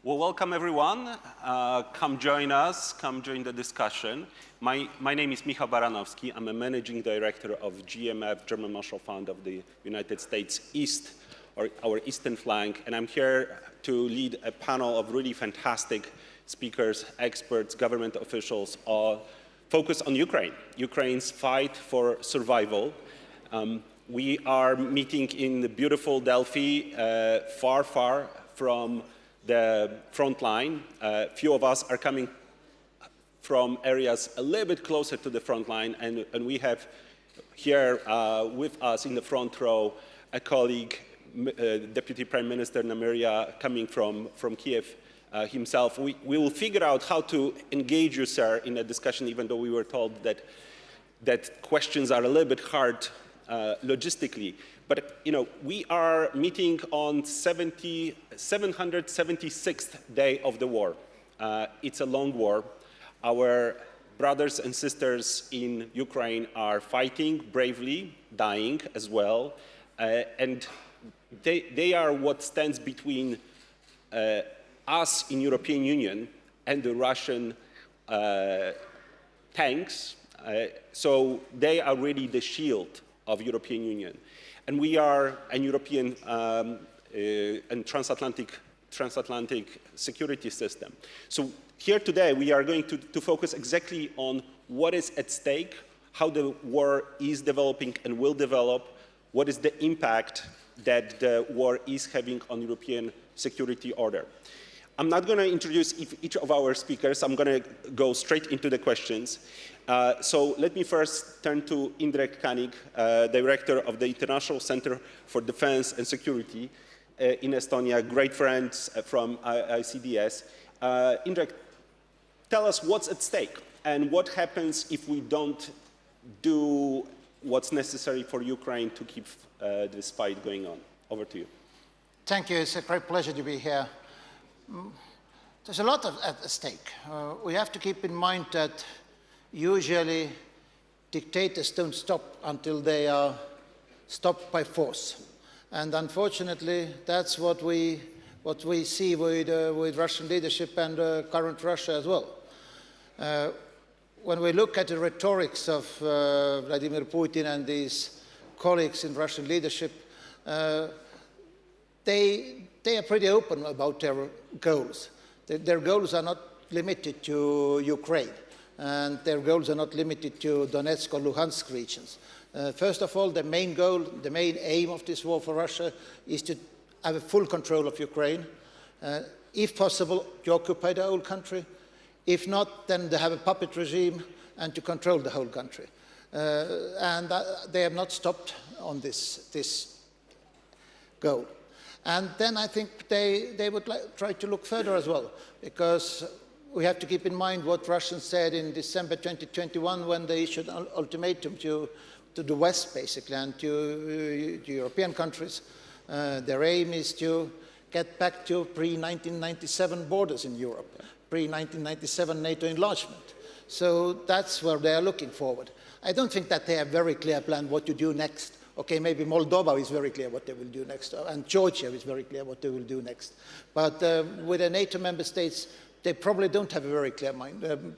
Well, welcome everyone. Come join us, come join the discussion. My name is Michal Baranowski. I'm a managing director of GMF, German Marshall Fund of the United States East, or our eastern flank, and I'm here to lead a panel of really fantastic speakers, experts, government officials, all focused on Ukraine, Ukraine's fight for survival. We are meeting in the beautiful Delphi, far from the front line. Few of us are coming from areas a little bit closer to the front line, and we have here with us in the front row a colleague, Deputy Prime Minister Namiria, coming from Kiev himself. We will figure out how to engage you, sir, in a discussion, even though we were told that questions are a little bit hard logistically. But we are meeting on 776th day of the war. It's a long war. Our brothers and sisters in Ukraine are fighting bravely, dying as well, and they are what stands between us in European Union and the Russian tanks. So they are really the shield of European Union. And we are a European and transatlantic security system. So here today we are going to focus exactly on what is at stake, how the war is developing and will develop, what is the impact that the war is having on European security order. I'm not going to introduce each of our speakers. I'm going to go straight into the questions. So let me first turn to Indrek Kannik, Director of the International Center for Defense and Security in Estonia, great friends from ICDS. Indrek, tell us what's at stake and what happens if we don't do what's necessary for Ukraine to keep this fight going on. Over to you. Thank you. It's a great pleasure to be here. There's a lot at stake. We have to keep in mind that usually dictators don't stop until they are stopped by force. And unfortunately, that's what we see with Russian leadership and current Russia as well. When we look at the rhetorics of Vladimir Putin and his colleagues in Russian leadership, they are pretty open about their goals. Their goals are not limited to Ukraine, and their goals are not limited to Donetsk or Luhansk regions. First of all, the main goal, the main aim of this war for Russia is to have a full control of Ukraine. If possible, to occupy the whole country. If not, then to have a puppet regime and to control the whole country. And they have not stopped on this goal. And then I think they would try to look further as well, because we have to keep in mind what Russians said in December 2021 when they issued an ultimatum to the West, basically, and to European countries. Their aim is to get back to pre-1997 borders in Europe, pre-1997 NATO enlargement. So that's where they are looking forward. I don't think that they have a very clear plan what to do next. Okay, maybe Moldova is very clear what they will do next, and Georgia is very clear what they will do next. But with the NATO member states, they probably don't have a very clear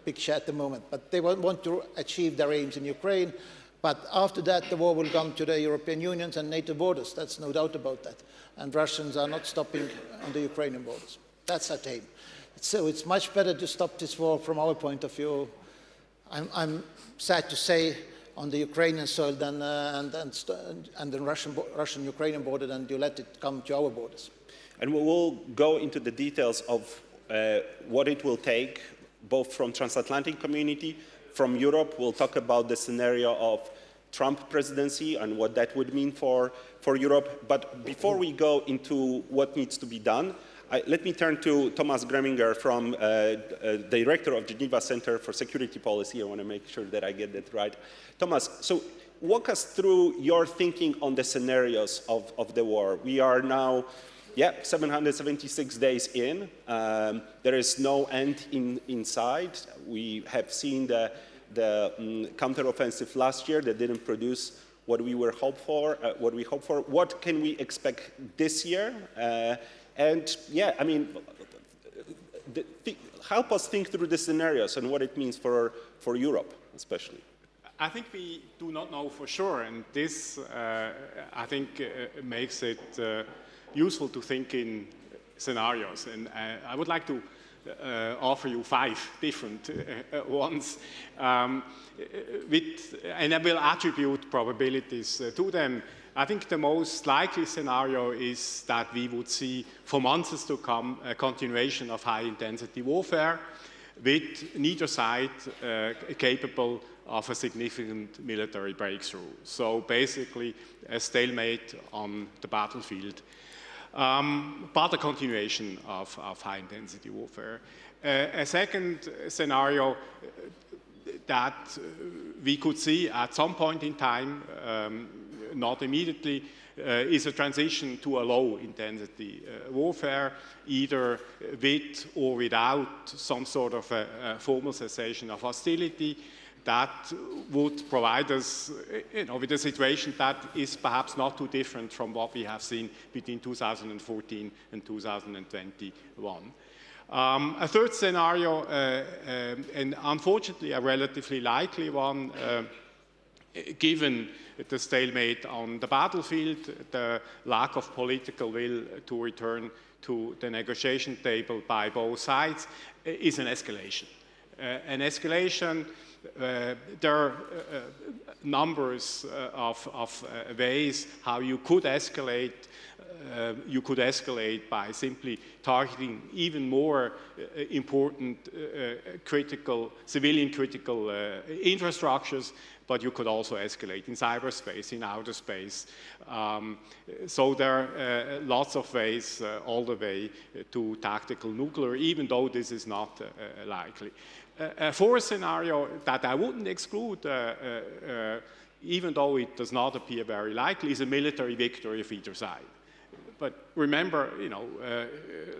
picture at the moment, but they want to achieve their aims in Ukraine. But after that, the war will come to the European Union and NATO borders. That's no doubt about that. And Russians are not stopping on the Ukrainian borders. That's that aim. So it's much better to stop this war from our point of view. I'm sad to say, on the Ukrainian soil than and the Russian-Ukrainian border than to let it come to our borders. And we will go into the details of what it will take, both from transatlantic community, from Europe. We'll talk about the scenario of Trump presidency and what that would mean for Europe. But before we go into what needs to be done, let me turn to Thomas Greminger, from Director of Geneva Center for Security Policy. I want to make sure that I get that right. Thomas, so walk us through your thinking on the scenarios of the war. We are now, 776 days in. There is no end in sight. We have seen the counteroffensive last year that didn't produce what we hoped for. What can we expect this year? And yeah, I mean, help us think through the scenarios and what it means for Europe, especially. I think we do not know for sure, and this, I think, makes it useful to think in scenarios. And I would like to offer you 5 different ones, and I will attribute probabilities to them. I think the most likely scenario is that we would see, for months to come, a continuation of high-intensity warfare, with neither side capable of a significant military breakthrough. So basically, a stalemate on the battlefield, but a continuation of high-intensity warfare. A second scenario that we could see at some point in time, not immediately, is a transition to a low-intensity warfare, either with or without some sort of a formal cessation of hostility. That would provide us, with a situation that is perhaps not too different from what we have seen between 2014 and 2021. A third scenario, and unfortunately a relatively likely one, given the stalemate on the battlefield, the lack of political will to return to the negotiation table by both sides, is an escalation. An escalation, there are numbers of ways how you could escalate. You could escalate by simply targeting even more important civilian critical infrastructures, but you could also escalate in cyberspace, in outer space. So there are lots of ways all the way to tactical nuclear, even though this is not likely. A fourth scenario that I wouldn't exclude, even though it does not appear very likely, is a military victory of either side. But remember,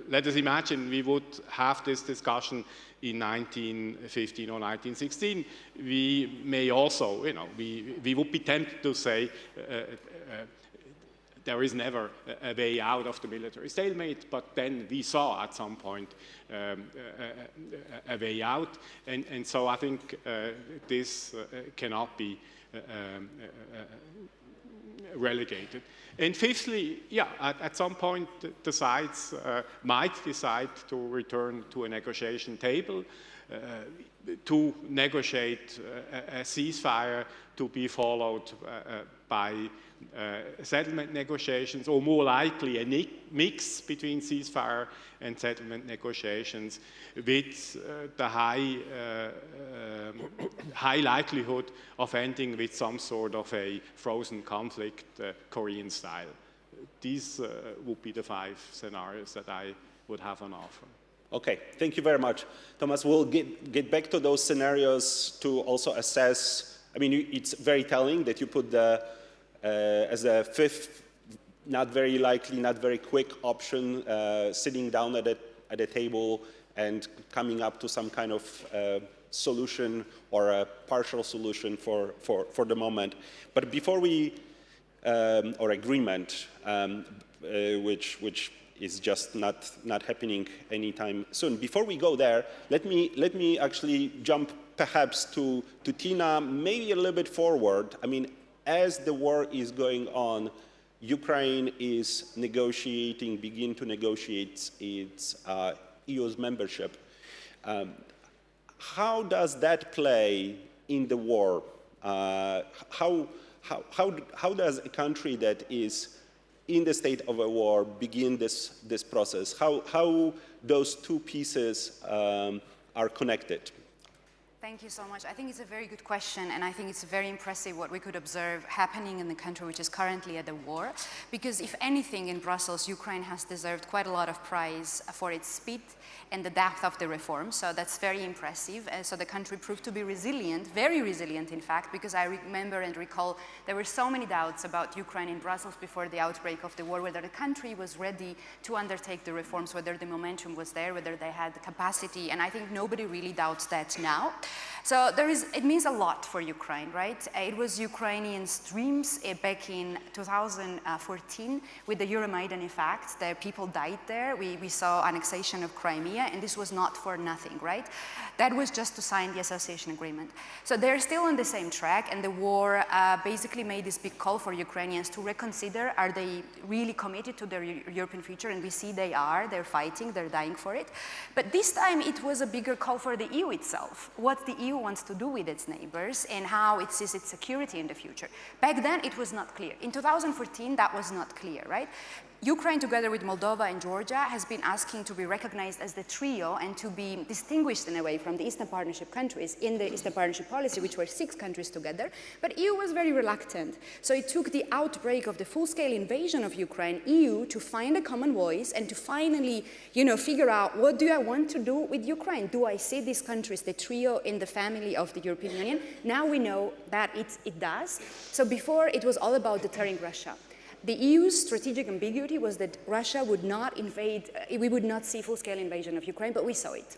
let us imagine we would have this discussion in 1915 or 1916. We may also, we would be tempted to say there is never a way out of the military stalemate, but then we saw at some point a way out. And so I think this cannot be relegated. And fifthly, at some point the sides might decide to return to a negotiation table, to negotiate a ceasefire to be followed by settlement negotiations, or more likely a mix between ceasefire and settlement negotiations, with the high likelihood of ending with some sort of a frozen conflict, Korean style. These would be the 5 scenarios that I would have on offer. Okay, thank you very much. Thomas, we'll get back to those scenarios to also assess. I mean, it's very telling that you put the as a 5th, not very likely, not very quick option, sitting down at a table and coming up to some kind of solution or a partial solution for the moment. But before we, or agreement, which is just not happening anytime soon. Before we go there, let me actually jump perhaps to Tina, maybe a little bit forward. I mean, as the war is going on, Ukraine is begin to negotiate its EU's membership. How does that play in the war? How does a country that is in the state of a war begin this process? How those two pieces are connected? Thank you so much. I think it's a very good question, and I think it's very impressive what we could observe happening in the country which is currently at the war. Because if anything in Brussels, Ukraine has deserved quite a lot of praise for its speed and the depth of the reform. So that's very impressive. So the country proved to be resilient, very resilient in fact, because I remember and recall there were so many doubts about Ukraine in Brussels before the outbreak of the war, whether the country was ready to undertake the reforms, whether the momentum was there, whether they had the capacity, and I think nobody really doubts that now. So it means a lot for Ukraine, right? It was Ukrainians' dreams back in 2014 with the Euromaidan effect. The people died there. We saw annexation of Crimea, and this was not for nothing, right? That was just to sign the association agreement. So they're still on the same track, and the war basically made this big call for Ukrainians to reconsider, are they really committed to their European future? And we see they are. They're fighting. They're dying for it. But this time it was a bigger call for the EU itself. What the EU wants to do with its neighbors and how it sees its security in the future. Back then, it was not clear. In 2014, that was not clear, right? Ukraine, together with Moldova and Georgia, has been asking to be recognized as the trio and to be distinguished in a way from the Eastern Partnership countries in the Eastern Partnership policy, which were 6 countries together. But EU was very reluctant. So it took the outbreak of the full-scale invasion of Ukraine, EU, to find a common voice and to finally, figure out, what do I want to do with Ukraine? Do I see these countries, the trio in the family of the European Union? Now we know that it does. So before, it was all about deterring Russia. The EU's strategic ambiguity was that Russia would not invade, we would not see full-scale invasion of Ukraine, but we saw it.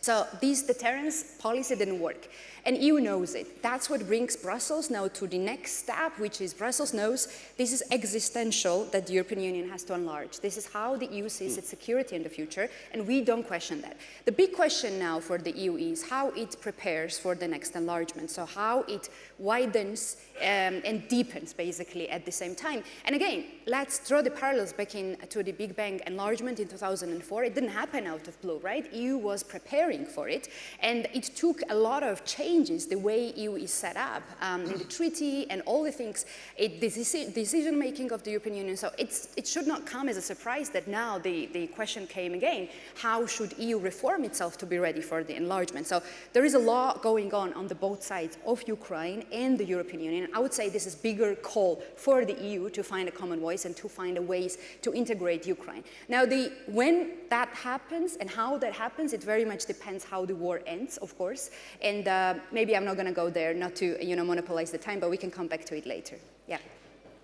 So this deterrence policy didn't work, and EU knows it. That's what brings Brussels now to the next step, which is Brussels knows this is existential that the European Union has to enlarge. This is how the EU sees its security in the future, and we don't question that. The big question now for the EU is how it prepares for the next enlargement, so how it widens and deepens, basically, at the same time. And again, let's draw the parallels back to the Big Bang enlargement in 2004. It didn't happen out of blue, right? EU was preparing for it, and it took a lot of changes, the way EU is set up, in the treaty and all the things, the decision-making of the European Union. So it should not come as a surprise that now the question came again, how should EU reform itself to be ready for the enlargement? So there is a lot going on the both sides of Ukraine and the European Union. I would say this is a bigger call for the EU to find a common voice and to find ways to integrate Ukraine. Now, when that happens and how that happens, it very much depends how the war ends, of course. And maybe I'm not going to go there, not to monopolize the time, but we can come back to it later. Yeah.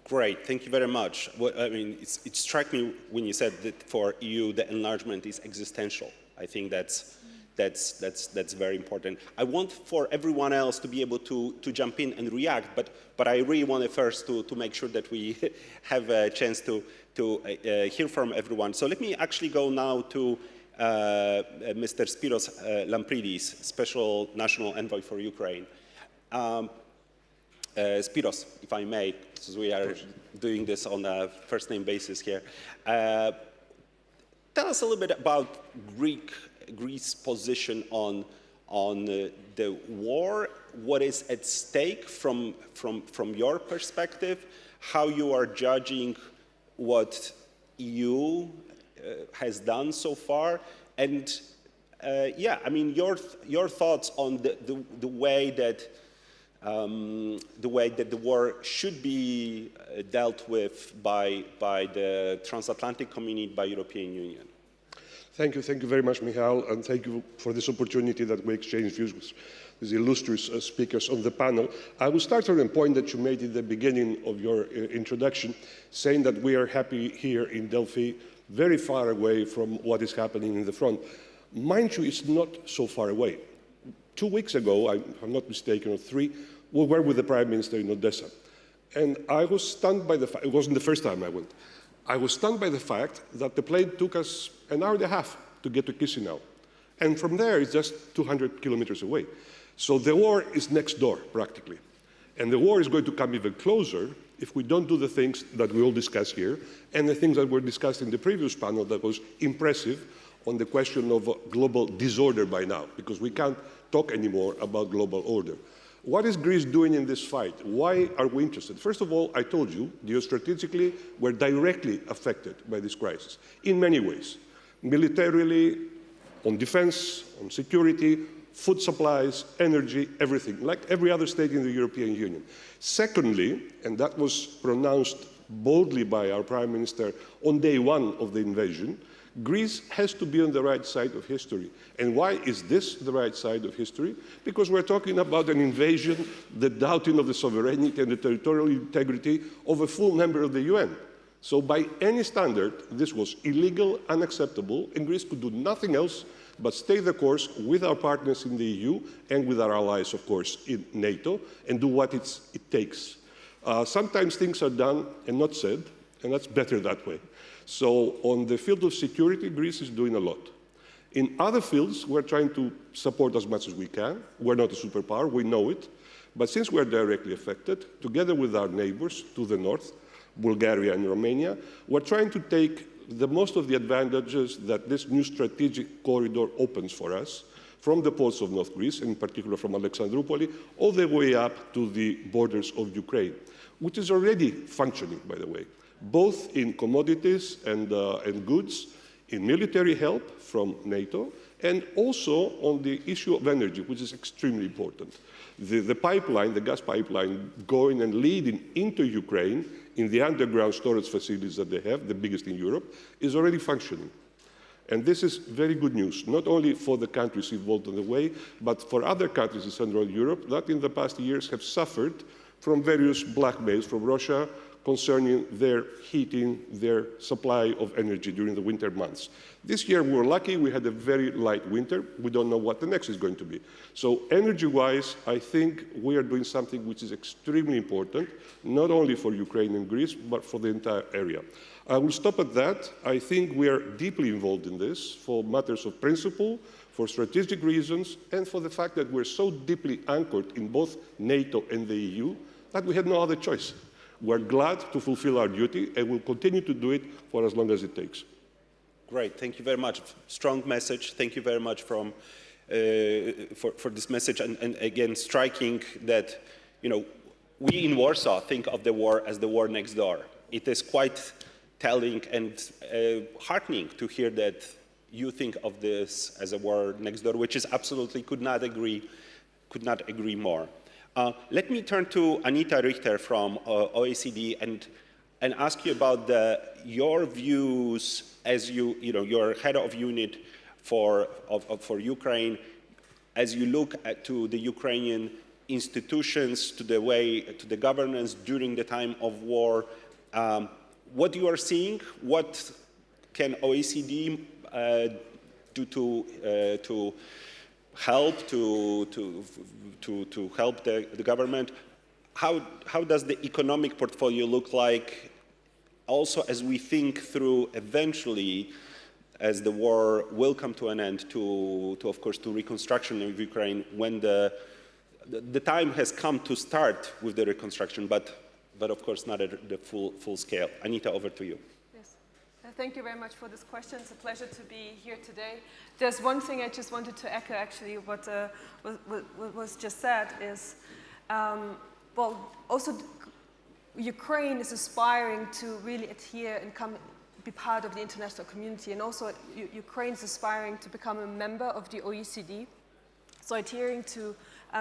Great, thank you very much. Well, I mean, it struck me when you said that for EU the enlargement is existential. I think that's very important. I want for everyone else to be able to jump in and react, but I really want first to make sure that we have a chance to hear from everyone. So let me actually go now to Mr. Spiros Lampridis, Special National Envoy for Ukraine. Spiros, if I may, because we are doing this on a first-name basis here. Tell us a little bit about Greece's position on the war, what is at stake from your perspective, how you are judging what EU has done so far, and yeah, I mean your thoughts on the way that the war should be dealt with by the transatlantic community, by European Union. Thank you very much, Michal, and thank you for this opportunity that we exchange views with these illustrious speakers on the panel. I will start from the point that you made at the beginning of your introduction, saying that we are happy here in Delphi, very far away from what is happening in the front. Mind you, it's not so far away. 2 weeks ago, if I'm not mistaken, or 3, we were with the Prime Minister in Odessa. And I was stunned by the fact, it wasn't the first time I went, I was stunned by the fact that the plane took us an hour and a half to get to Chisinau. And from there, it's just 200 kilometers away. So the war is next door, practically. And the war is going to come even closer if we don't do the things that we all discuss here, and the things that were discussed in the previous panel that was impressive on the question of global disorder by now, because we can't talk anymore about global order. What is Greece doing in this fight? Why are we interested? First of all, I told you, geostrategically, we're directly affected by this crisis in many ways. Militarily, on defense, on security, food supplies, energy, everything, like every other state in the European Union. Secondly, and that was pronounced boldly by our Prime Minister on day 1 of the invasion, Greece has to be on the right side of history. And why is this the right side of history? Because we're talking about an invasion, the doubting of the sovereignty and the territorial integrity of a full member of the UN. So by any standard, this was illegal, unacceptable, and Greece could do nothing else but stay the course with our partners in the EU and with our allies, of course, in NATO, and do what it takes. Sometimes things are done and not said, and that's better that way. So on the field of security, Greece is doing a lot. In other fields, we're trying to support as much as we can. We're not a superpower, we know it. But since we're directly affected, together with our neighbors to the north, Bulgaria and Romania, we're trying to take the most of the advantages that this new strategic corridor opens for us, from the ports of North Greece, in particular from Alexandroupoli, all the way up to the borders of Ukraine, which is already functioning, by the way, both in commodities and goods, in military help from NATO, and also on the issue of energy, which is extremely important. The pipeline, the gas pipeline, going and leading into Ukraine in the underground storage facilities that they have, the biggest in Europe, is already functioning. And this is very good news, not only for the countries involved in the way, but for other countries in Central Europe that in the past years have suffered from various blackmails from Russia concerning their heating, their supply of energy during the winter months. This year we were lucky, we had a very light winter. We don't know what the next is going to be. So energy-wise, I think we are doing something which is extremely important, not only for Ukraine and Greece, but for the entire area. I will stop at that. I think we are deeply involved in this for matters of principle, for strategic reasons, and for the fact that we're so deeply anchored in both NATO and the EU that we had no other choice. We're glad to fulfill our duty, and we'll continue to do it for as long as it takes. Great, thank you very much. Strong message. Thank you very much for this message, and again, striking that, you know, we in Warsaw think of the war as the war next door. It is quite telling and heartening to hear that you think of this as a war next door, which is absolutely could not agree more. Let me turn to Anita Richter from OECD and ask you about your views as you're head of unit for Ukraine, as you look to the Ukrainian institutions, to the governance during the time of war. What you are seeing, what can OECD do to help to help the government? How does the economic portfolio look like? Also, as we think through eventually, as the war will come to an end, of course, to reconstruction of Ukraine, when the time has come to start with the reconstruction, but of course not at the full scale. Anita, over to you. Yes. Thank you very much for this question. It's a pleasure to be here today. There's one thing I just wanted to echo, actually, what was just said is, well, also Ukraine is aspiring to really adhere and be part of the international community, and also Ukraine is aspiring to become a member of the OECD, so adhering to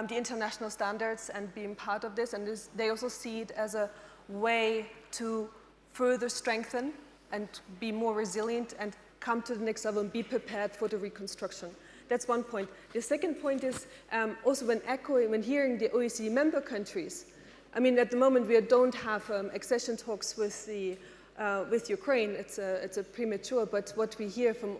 the international standards and being part of this, and they also see it as a way to further strengthen and be more resilient and come to the next level and be prepared for the reconstruction. That's one point. The second point is also when hearing the OECD member countries. I mean, at the moment we don't have accession talks with Ukraine. It's a premature, but what we hear from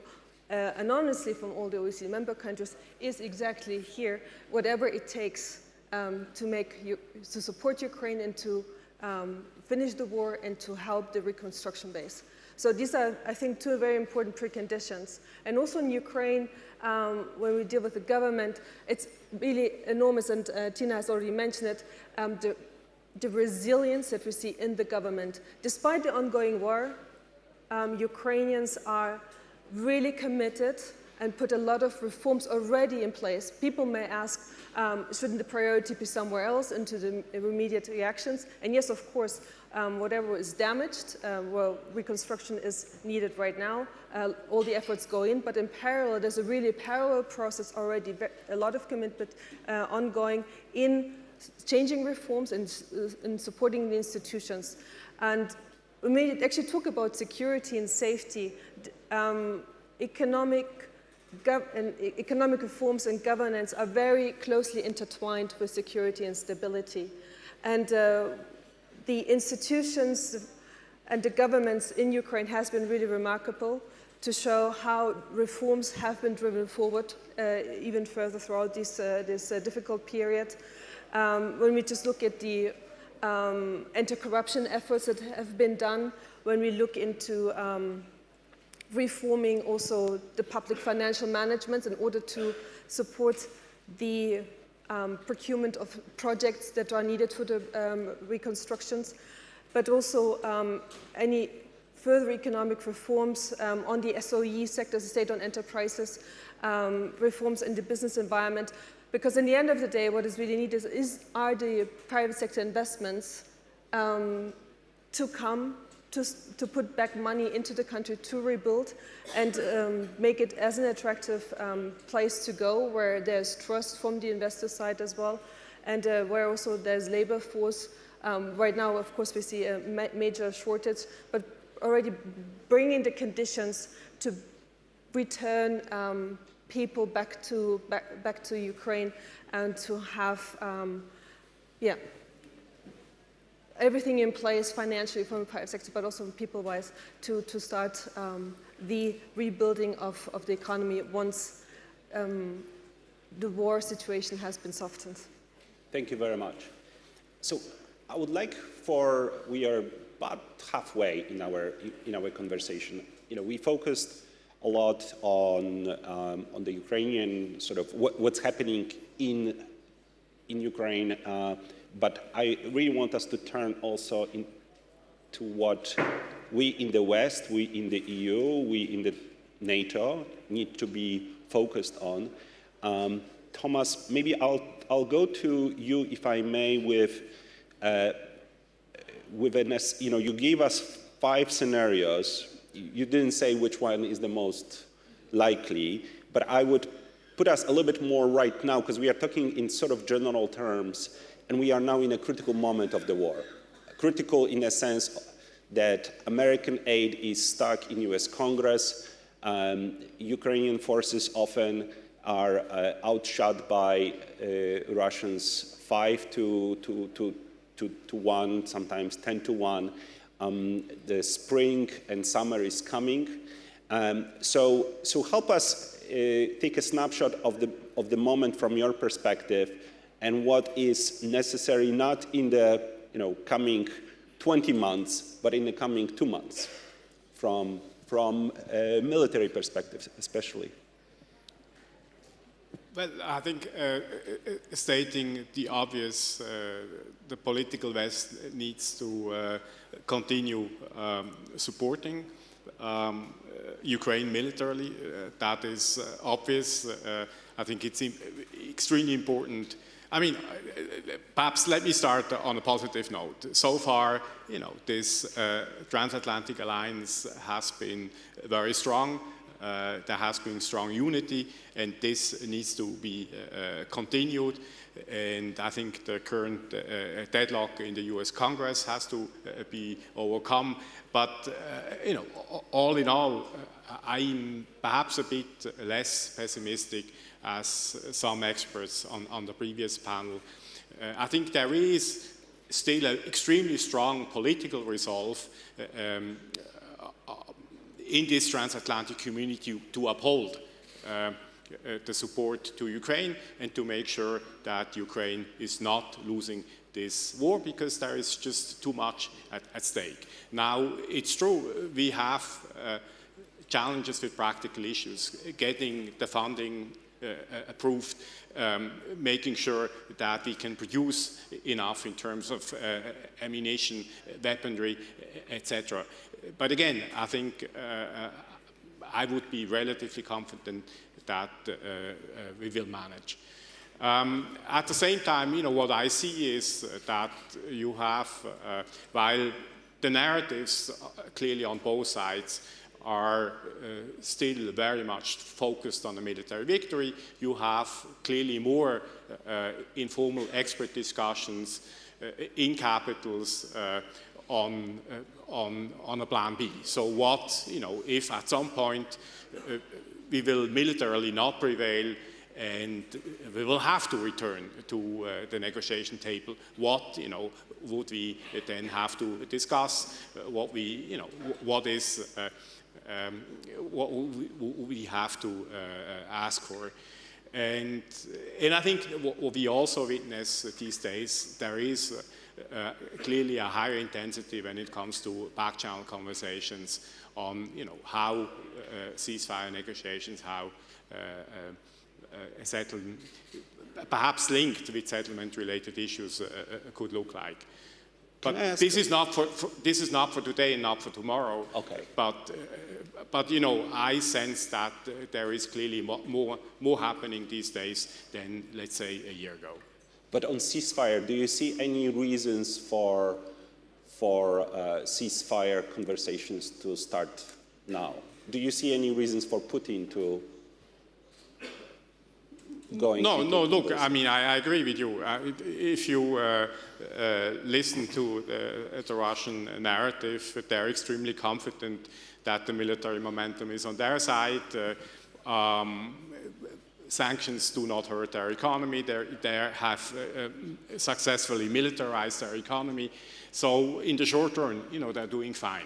anonymously from all the OECD member countries is exactly here, whatever it takes to support Ukraine and to finish the war and to help the reconstruction base. So these are, I think, two very important preconditions. And also in Ukraine, when we deal with the government, it's really enormous, and Tina has already mentioned it, the resilience that we see in the government. Despite the ongoing war, Ukrainians are really committed and put a lot of reforms already in place. People may ask, shouldn't the priority be somewhere else into the immediate reactions? And yes, of course, whatever is damaged, well, reconstruction is needed right now. All the efforts go in, but in parallel, there's a really parallel process already, a lot of commitment ongoing in changing reforms and in supporting the institutions. And we may actually talk about security and safety. Economic reforms and governance are very closely intertwined with security and stability. And the institutions and the governments in Ukraine has been really remarkable to show how reforms have been driven forward even further throughout this difficult period. When we just look at the anti-corruption efforts that have been done, when we look into reforming also the public financial management in order to support the procurement of projects that are needed for the reconstructions, but also any further economic reforms on the SOE sector, the state-owned enterprises, reforms in the business environment. Because in the end of the day, what is really needed are the private sector investments to come, to put back money into the country to rebuild and make it as an attractive place to go, where there's trust from the investor side as well, and where also there's labor force. Right now, of course, we see a major shortage, but already bringing the conditions to return people back to Ukraine and to have, everything in place financially from the private sector, but also people-wise to start the rebuilding of the economy once the war situation has been softened. Thank you very much. So I would like we are about halfway in our conversation. We focused a lot on the Ukrainian sort of what's happening in Ukraine, but I really want us to turn also to what we in the West, we in the EU, we in the NATO need to be focused on. Thomas, maybe I'll go to you, if I may, with you gave us 5 scenarios. You didn't say which one is the most likely, but I would put us a little bit more right now, because we are talking in sort of general terms, and we are now in a critical moment of the war. Critical in a sense that American aid is stuck in US Congress. Ukrainian forces often are outshot by Russians 5 to 1, sometimes 10 to 1. The spring and summer is coming. So help us take a snapshot of the moment from your perspective, and what is necessary not in the coming 20 months, but in the coming 2 months, from a military perspective especially. Well, I think stating the obvious, the political West needs to continue supporting Ukraine militarily. That is obvious. I think it's extremely important. I mean, perhaps let me start on a positive note. So far, this transatlantic alliance has been very strong. There has been strong unity, and this needs to be continued. And I think the current deadlock in the US Congress has to be overcome. But, all in all, I'm perhaps a bit less pessimistic as some experts on the previous panel. I think there is still an extremely strong political resolve in this transatlantic community to uphold the support to Ukraine and to make sure that Ukraine is not losing this war, because there is just too much at stake. Now, it's true, we have challenges with practical issues, getting the funding approved, making sure that we can produce enough in terms of ammunition, weaponry, etc. But again, I think I would be relatively confident that we will manage. At the same time, what I see is that you have, while the narratives clearly on both sides are still very much focused on a military victory, you have clearly more informal expert discussions in capitals on a plan B. So what, if at some point we will militarily not prevail and we will have to return to the negotiation table. What, would we then have to discuss? What we, what is, what we have to ask for? And I think what we also witness these days, there is clearly a higher intensity when it comes to back-channel conversations on, how ceasefire negotiations, how settlement, perhaps linked with settlement-related issues, could look like. But this is not for today and not for tomorrow. Okay. But I sense that there is clearly more happening these days than, let's say, a year ago. But on ceasefire, do you see any reasons for ceasefire conversations to start now? Do you see any reasons for Putin to going? No, look, I mean, I agree with you. If you listen to the Russian narrative, they're extremely confident that the military momentum is on their side. Sanctions do not hurt their economy. They have successfully militarized their economy. So in the short term, they're doing fine.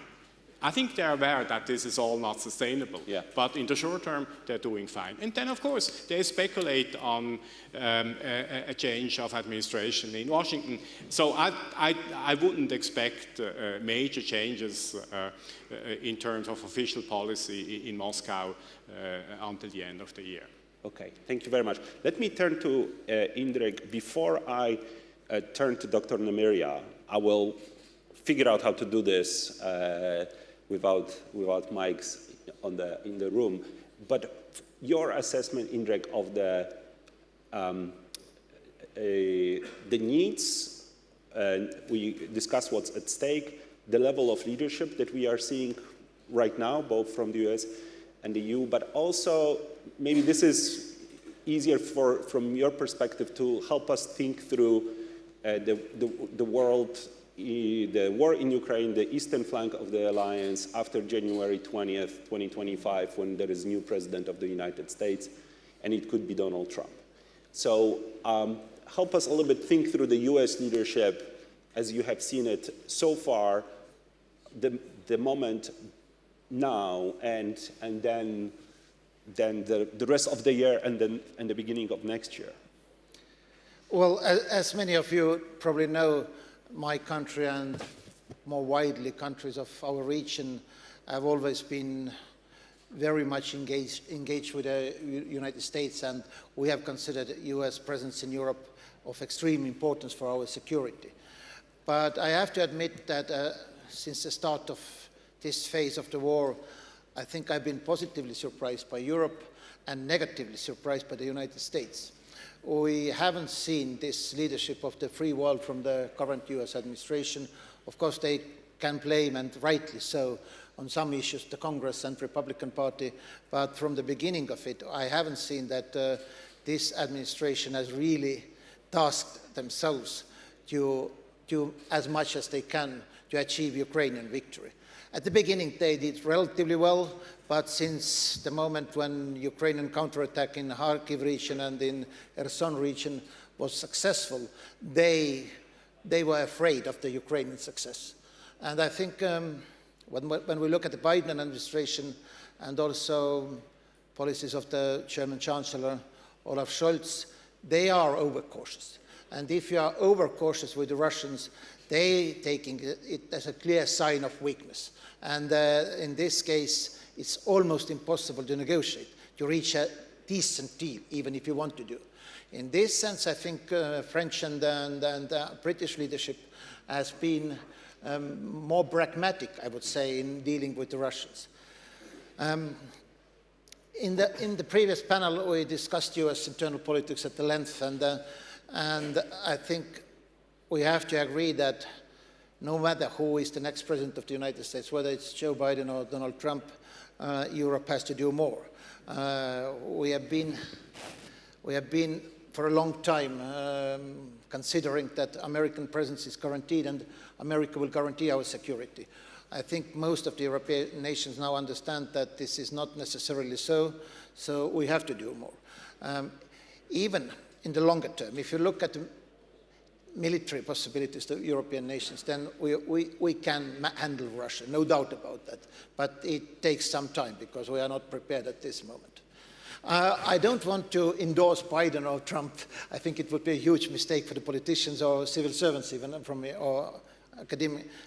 I think they're aware that this is all not sustainable. Yeah. But in the short term, they're doing fine. And then, of course, they speculate on a change of administration in Washington. So I wouldn't expect major changes in terms of official policy in Moscow until the end of the year. Okay, thank you very much. Let me turn to Indrek. Before I turn to Dr. Nemiria, I will figure out how to do this without mics in the room. But your assessment, Indrek, of the needs, we discussed what's at stake, the level of leadership that we are seeing right now, both from the US and the EU, but also maybe this is easier from your perspective to help us think through the world, the war in Ukraine, the eastern flank of the alliance after January 20th, 2025, when there is a new president of the United States, and it could be Donald Trump. So help us a little bit think through the US leadership as you have seen it so far, the moment now, and then the rest of the year, and the beginning of next year. Well, as many of you probably know, my country and more widely countries of our region have always been very much engaged with the United States, and we have considered US presence in Europe of extreme importance for our security. But I have to admit that since the start of this phase of the war, I think I've been positively surprised by Europe and negatively surprised by the United States. We haven't seen this leadership of the free world from the current US administration. Of course, they can blame, and rightly so, on some issues, the Congress and Republican Party, but from the beginning of it, I haven't seen that this administration has really tasked themselves to do as much as they can to achieve Ukrainian victory. At the beginning, they did relatively well, but since the moment when Ukrainian counterattack in the Kharkiv region and in Kherson region was successful, they were afraid of the Ukrainian success. And I think when we look at the Biden administration and also policies of the German Chancellor Olaf Scholz, they are overcautious. And if you are overcautious with the Russians, they taking it as a clear sign of weakness. And in this case, it's almost impossible to negotiate, to reach a decent deal, even if you want to do. In this sense, I think French and British leadership has been more pragmatic, I would say, in dealing with the Russians. In the previous panel, we discussed US internal politics at the length, and I think we have to agree that no matter who is the next president of the United States, whether it's Joe Biden or Donald Trump, Europe has to do more. We have been for a long time considering that American presence is guaranteed and America will guarantee our security. I think most of the European nations now understand that this is not necessarily so, so we have to do more. even in the longer term, if you look at the military possibilities of European nations, then we can handle Russia, no doubt about that. But it takes some time because we are not prepared at this moment. I don't want to endorse Biden or Trump. I think it would be a huge mistake for the politicians or civil servants even or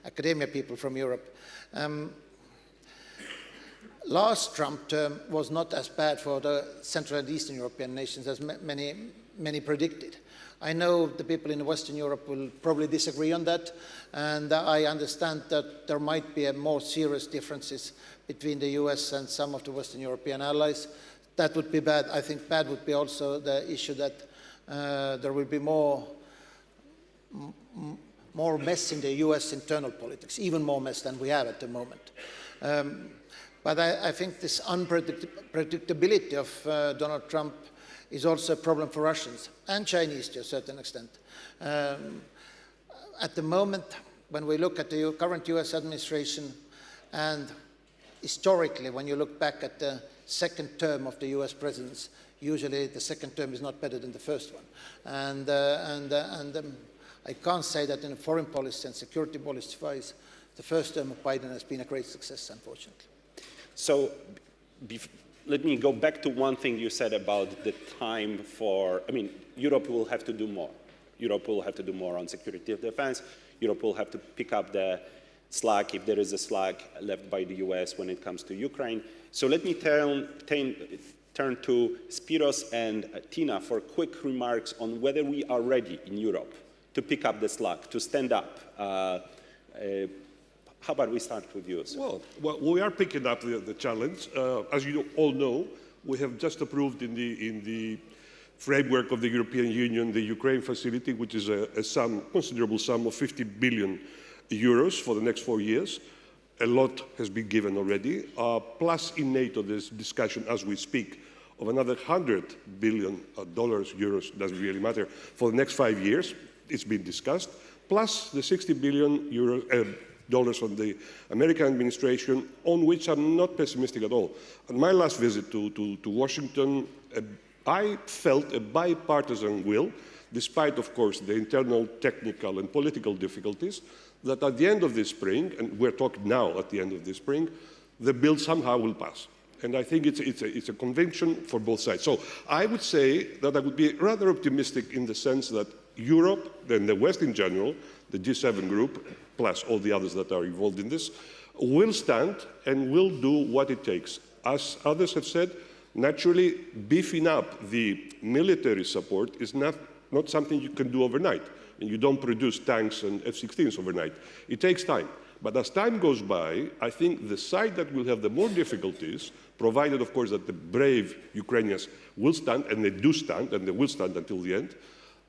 academia people from Europe. Last Trump term was not as bad for the Central and Eastern European nations as many predicted. I know the people in Western Europe will probably disagree on that, and I understand that there might be more serious differences between the US and some of the Western European allies. That would be bad. I think bad would be also the issue that there will be more mess in the US internal politics, even more mess than we have at the moment. But I think this unpredictability of Donald Trump is also a problem for Russians and Chinese to a certain extent. At the moment, when we look at the current US administration, and historically, when you look back at the second term of the US presidents, usually the second term is not better than the first one. And I can't say that in a foreign policy and security policy wise, the first term of Biden has been a great success, unfortunately. So let me go back to one thing you said about the time for, I mean, Europe will have to do more. Europe will have to do more on security and defense. Europe will have to pick up the slack, if there is a slack left by the US when it comes to Ukraine. So let me turn to Spiros and Tina for quick remarks on whether we are ready in Europe to pick up the slack, to stand up. How about we start with you? Well, we are picking up the challenge. As you all know, we have just approved in the framework of the European Union the Ukraine facility, which is a considerable sum of 50 billion euros for the next 4 years. A lot has been given already. Plus in NATO, there's discussion as we speak of another $100 billion, euros, doesn't really matter, for the next 5 years. It's been discussed. Plus the 60 billion dollars from the American administration, on which I'm not pessimistic at all. On my last visit to Washington, I felt a bipartisan will, despite, of course, the internal technical and political difficulties, that at the end of this spring, and we're talking now at the end of this spring, the bill somehow will pass. And I think it's a convention for both sides. So I would say that I would be rather optimistic in the sense that Europe, and the West in general, the G7 group, plus all the others that are involved in this, will stand and will do what it takes. As others have said, naturally, beefing up the military support is not something you can do overnight. And you don't produce tanks and F-16s overnight. It takes time. But as time goes by, I think the side that will have the more difficulties, provided, of course, that the brave Ukrainians will stand, and they do stand, and they will stand until the end,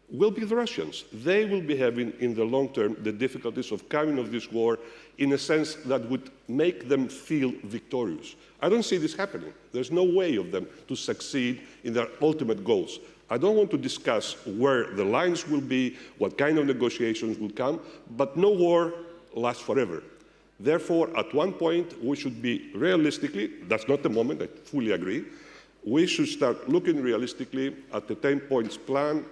will be the Russians. They will be having, in the long term, the difficulties of carrying off this war in a sense that would make them feel victorious. I don't see this happening. There's no way of them to succeed in their ultimate goals. I don't want to discuss where the lines will be, what kind of negotiations will come, but no war lasts forever. Therefore, at one point, we should be realistically, that's not the moment, I fully agree, we should start looking realistically at the 10 points plan,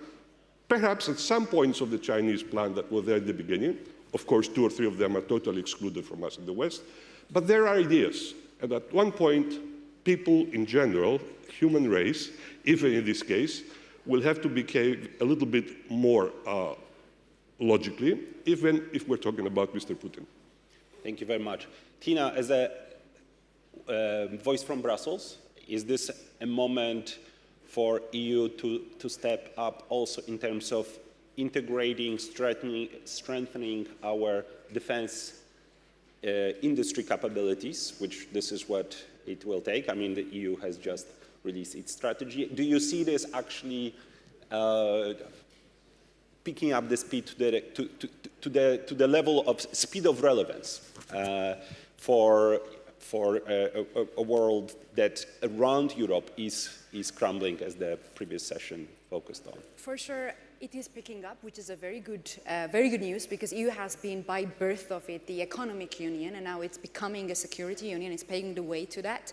perhaps at some points of the Chinese plan that were there at the beginning. Of course, 2 or 3 of them are totally excluded from us in the West. But there are ideas. And at one point, people in general, human race, even in this case, will have to behave a little bit more logically, even if we're talking about Mr. Putin. Thank you very much. Tina, as a voice from Brussels, is this a moment for EU to step up also in terms of integrating, strengthening our defense industry capabilities, which this is what it will take? I mean, the EU has just released its strategy. Do you see this actually picking up the speed to the level of speed of relevance for a world that around Europe is crumbling, as the previous session focused on? For sure, it is picking up, which is a very good news, because EU has been, by birth of it, the economic union, and now it's becoming a security union. It's paving the way to that.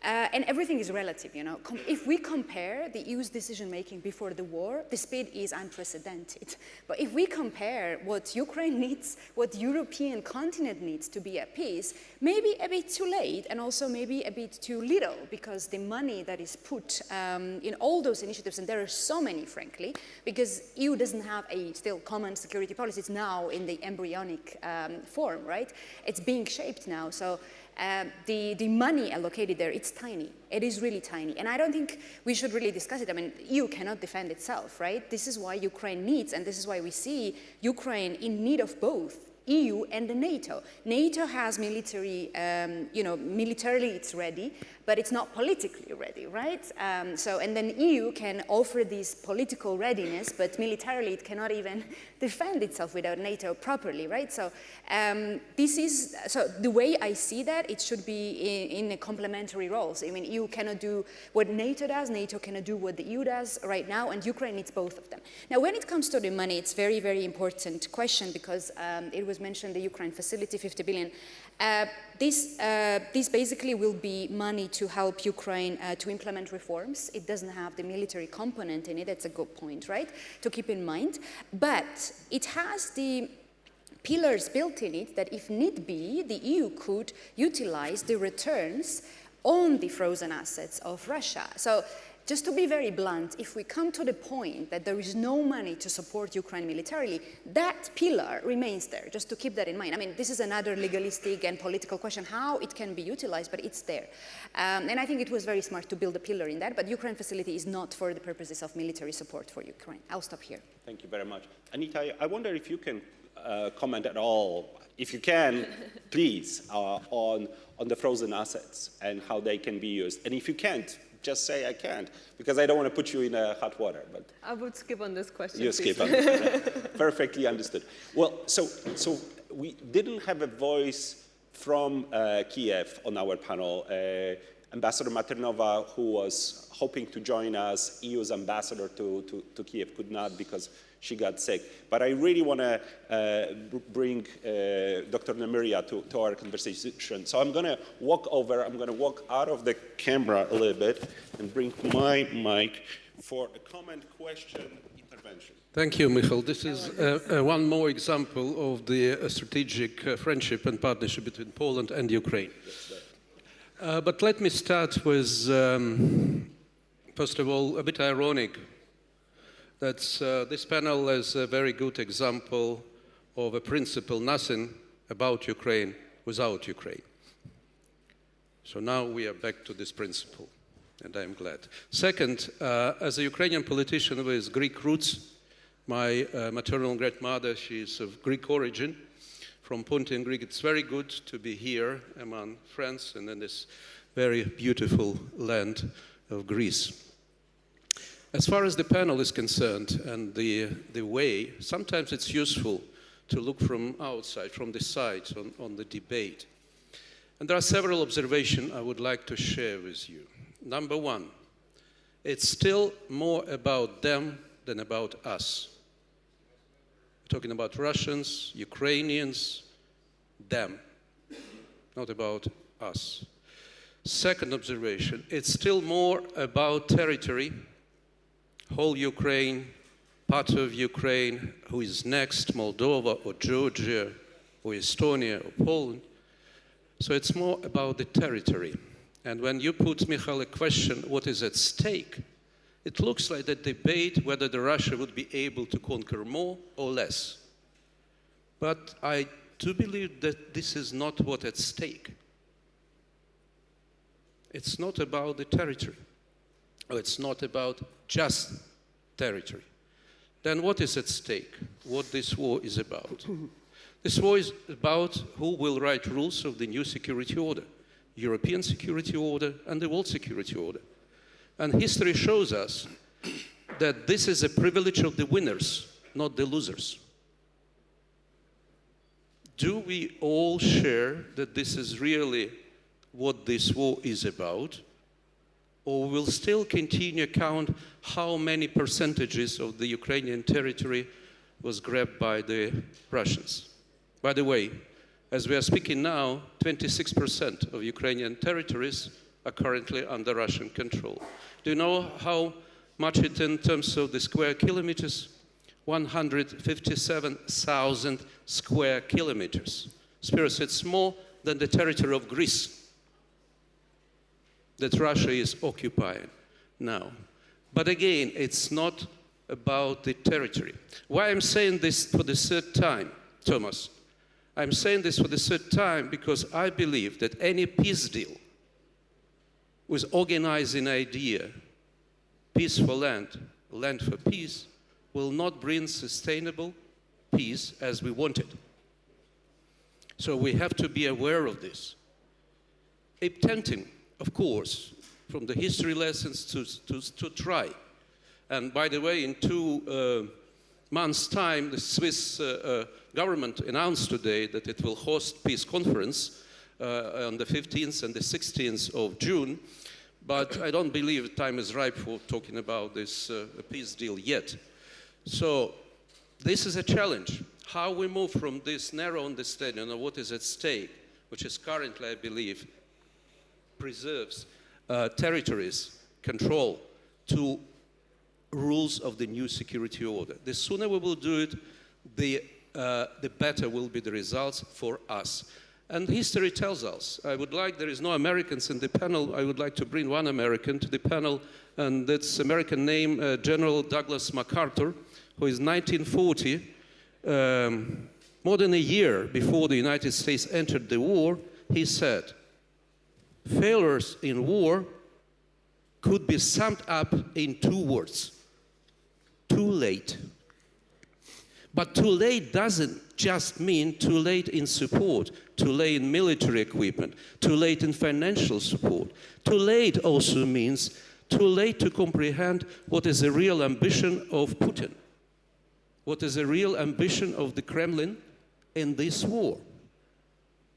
And everything is relative, you know. If we compare the EU's decision-making before the war, the speed is unprecedented. But if we compare what Ukraine needs, what the European continent needs to be at peace, maybe a bit too late and also maybe a bit too little, because the money that is put in all those initiatives, and there are so many, frankly, because EU doesn't have a still common security policy. It's now in the embryonic form, right? It's being shaped now. So the money allocated there, it's tiny. It is really tiny. And I don't think we should really discuss it. I mean, EU cannot defend itself, right? This is why Ukraine needs, and this is why we see Ukraine in need of both EU and the NATO. NATO has military, you know, militarily it's ready, but it's not politically ready, right? And then EU can offer this political readiness, but militarily it cannot even defend itself without NATO properly, right? So so the way I see that, it should be in a complementary roles. I mean, EU cannot do what NATO does, NATO cannot do what the EU does right now, and Ukraine needs both of them. Now, when it comes to the money, it's very, very important question, because it was mentioned, the Ukraine facility, 50 billion. This basically will be money to help Ukraine to implement reforms. It doesn't have the military component in it. That's a good point, right, to keep in mind. But it has the pillars built in it that, if need be, the EU could utilize the returns on the frozen assets of Russia. So, just to be very blunt, if we come to the point that there is no money to support Ukraine militarily, that pillar remains there, just to keep that in mind. I mean, this is another legalistic and political question, how it can be utilized, but it's there. And I think it was very smart to build a pillar in that, but Ukraine facility is not for the purposes of military support for Ukraine. I'll stop here. Thank you very much. Anita, I wonder if you can comment at all, if you can, please, on the frozen assets and how they can be used. And if you can't, just say I can't, because I don't want to put you in hot water. But I would skip on this question. You skip on this. Perfectly understood. Well, so we didn't have a voice from Kiev on our panel. Ambassador Maternova, who was hoping to join us, EU's ambassador to Kiev, could not because she got sick. But I really want to bring Dr. Nemiria to our conversation. So I'm going to walk out of the camera a little bit and bring my mic for a comment, question, intervention. Thank you, Michal. This is one more example of the strategic friendship and partnership between Poland and Ukraine. But let me start with, first of all, a bit ironic that this panel is a very good example of a principle, nothing about Ukraine without Ukraine. So now we are back to this principle, and I'm glad. Second, as a Ukrainian politician with Greek roots, my maternal grandmother, she is of Greek origin, from Pontic Greek. It's very good to be here among friends and in this very beautiful land of Greece. As far as the panel is concerned and the way, sometimes it's useful to look from outside, from the side on the debate. And there are several observations I would like to share with you. Number one, it's still more about them than about us. We're talking about Russians, Ukrainians, them, not about us. Second observation, it's still more about territory, whole Ukraine, part of Ukraine, who is next, Moldova or Georgia or Estonia or Poland. So it's more about the territory. And when you put, Michal, a question, what is at stake, it looks like the debate whether the Russia would be able to conquer more or less. But I do believe that this is not what's at stake. It's not about the territory. Or it's not about just territory. Then what is at stake? What this war is about? This war is about who will write rules of the new security order, European security order and the world security order. And history shows us that this is a privilege of the winners, not the losers. Do we all share that this is really what this war is about? Or will still continue to count how many percentages of the Ukrainian territory was grabbed by the Russians? By the way, as we are speaking now, 26% of Ukrainian territories are currently under Russian control. Do you know how much it in terms of the square kilometers? 157,000 square kilometers. Spiros, it's more than the territory of Greece that Russia is occupying now. But again, it's not about the territory. Why I'm saying this for the third time, Thomas? I'm saying this for the third time because I believe that any peace deal with organizing idea, peace for land, land for peace, will not bring sustainable peace as we want it. So we have to be aware of this. It's tempting, of course, from the history lessons to try. And by the way, in 2 months' time, the Swiss government announced today that it will host peace conference on the 15th and the 16th of June. But I don't believe time is ripe for talking about this peace deal yet. So this is a challenge. How we move from this narrow understanding of what is at stake, which is currently, I believe, preserves territories, control, to rules of the new security order. The sooner we will do it, the better will be the results for us. And history tells us, there is no Americans in the panel, I would like to bring one American to the panel, and that's American name, General Douglas MacArthur, who is 1940, more than a year before the United States entered the war, he said, failures in war could be summed up in 2 words. Too late. But too late doesn't just mean too late in support, too late in military equipment, too late in financial support. Too late also means too late to comprehend what is the real ambition of Putin, what is the real ambition of the Kremlin in this war.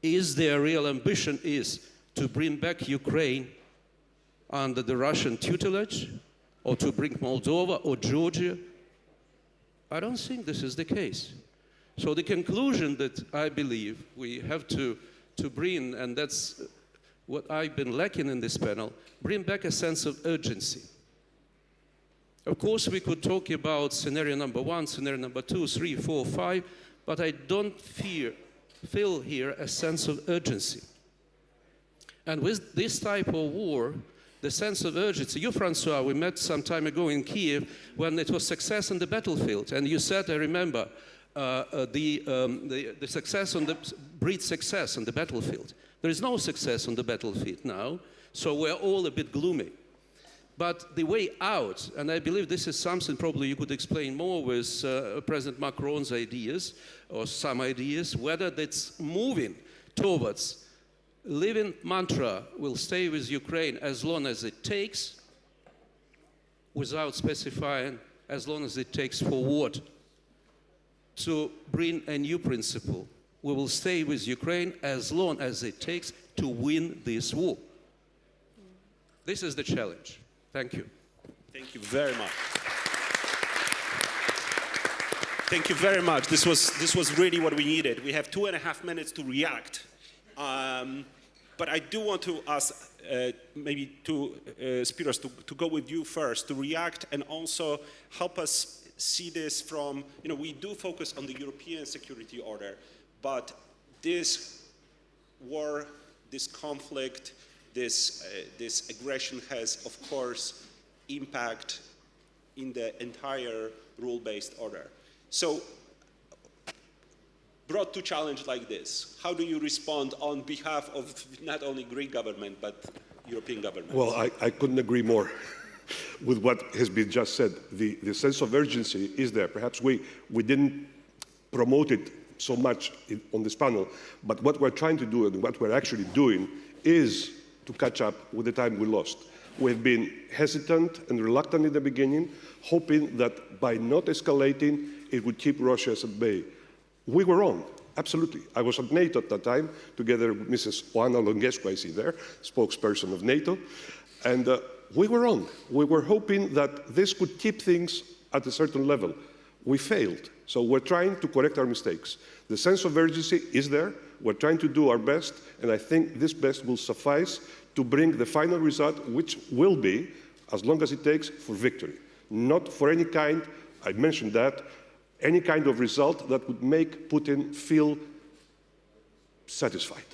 Is their real ambition is to bring back Ukraine under the Russian tutelage, or to bring Moldova or Georgia? I don't think this is the case. So the conclusion that I believe we have to bring, and that's what I've been lacking in this panel, bring back a sense of urgency. Of course, we could talk about scenario number 1, scenario number 2, 3, 4, 5, but I don't feel here a sense of urgency. And with this type of war, the sense of urgency, you, Francois, we met some time ago in Kiev when it was success on the battlefield. And you said, I remember, the success on the breeds success on the battlefield. There is no success on the battlefield now, so we're all a bit gloomy. But the way out, and I believe this is something probably you could explain more with President Macron's ideas, or some ideas, whether that's moving towards living mantra will stay with Ukraine as long as it takes, without specifying as long as it takes for what, to bring a new principle. We will stay with Ukraine as long as it takes to win this war. This is the challenge. Thank you. Thank you very much. Thank you very much. This was really what we needed. We have 2.5 minutes to react. But I do want to ask maybe to Spiros to go with you first, to react and also help us see this from, we do focus on the European security order, but this war, this conflict, this aggression has, of course, impact in the entire rule-based order. So, brought to challenge like this, how do you respond on behalf of not only Greek government, but European government? Well, I couldn't agree more with what has been just said. The sense of urgency is there. Perhaps we didn't promote it so much on this panel, but what we're trying to do and what we're actually doing is to catch up with the time we lost. We've been hesitant and reluctant in the beginning, hoping that by not escalating, it would keep Russia at bay. We were wrong, absolutely. I was at NATO at that time, together with Mrs. Oana Longescu, I see there, spokesperson of NATO, and we were wrong. We were hoping that this could keep things at a certain level. We failed, so we're trying to correct our mistakes. The sense of urgency is there. We're trying to do our best, and I think this best will suffice to bring the final result, which will be, as long as it takes, for victory. Not for any kind, I mentioned that, any kind of result that would make Putin feel satisfied.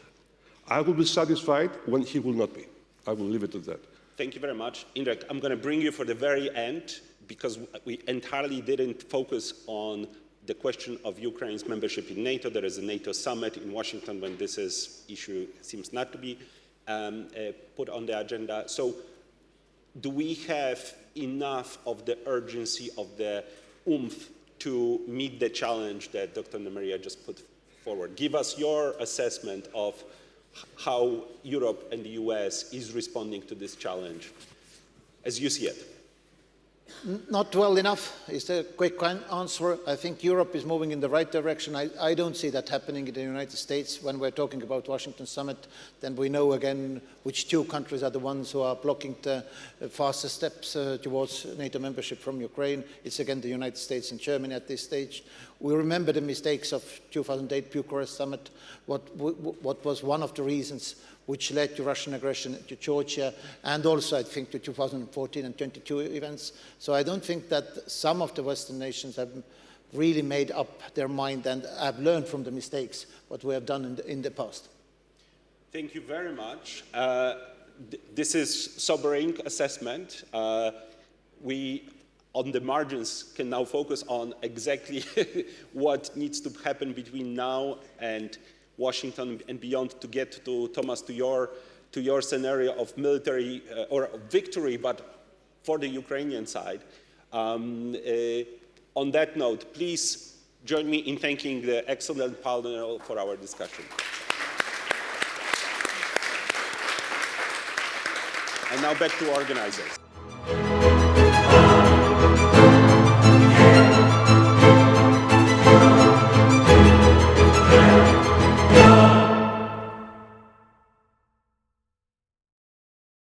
I will be satisfied when he will not be. I will leave it at that. Thank you very much. Indrek, I'm going to bring you for the very end, because we entirely didn't focus on the question of Ukraine's membership in NATO. There is a NATO summit in Washington when this issue seems not to be put on the agenda. So do we have enough of the urgency, of the oomph to meet the challenge that Dr. Nemaria just put forward? Give us your assessment of how Europe and the US is responding to this challenge as you see it. Not well enough is the quick answer. I think Europe is moving in the right direction. I don't see that happening in the United States. When we're talking about Washington summit, then we know again which two countries are the ones who are blocking the faster steps towards NATO membership from Ukraine. It's again the United States and Germany at this stage. We remember the mistakes of 2008 Bucharest summit, what was one of the reasons which led to Russian aggression to Georgia, and also, I think, to 2014 and 22 events. So I don't think that some of the Western nations have really made up their mind and have learned from the mistakes what we have done in the past. Thank you very much. This is sobering assessment. We, on the margins, can now focus on exactly what needs to happen between now and Washington and beyond to get to, Thomas, to your scenario of military or victory, but for the Ukrainian side. On that note, please join me in thanking the excellent panel for our discussion. And now back to organizers.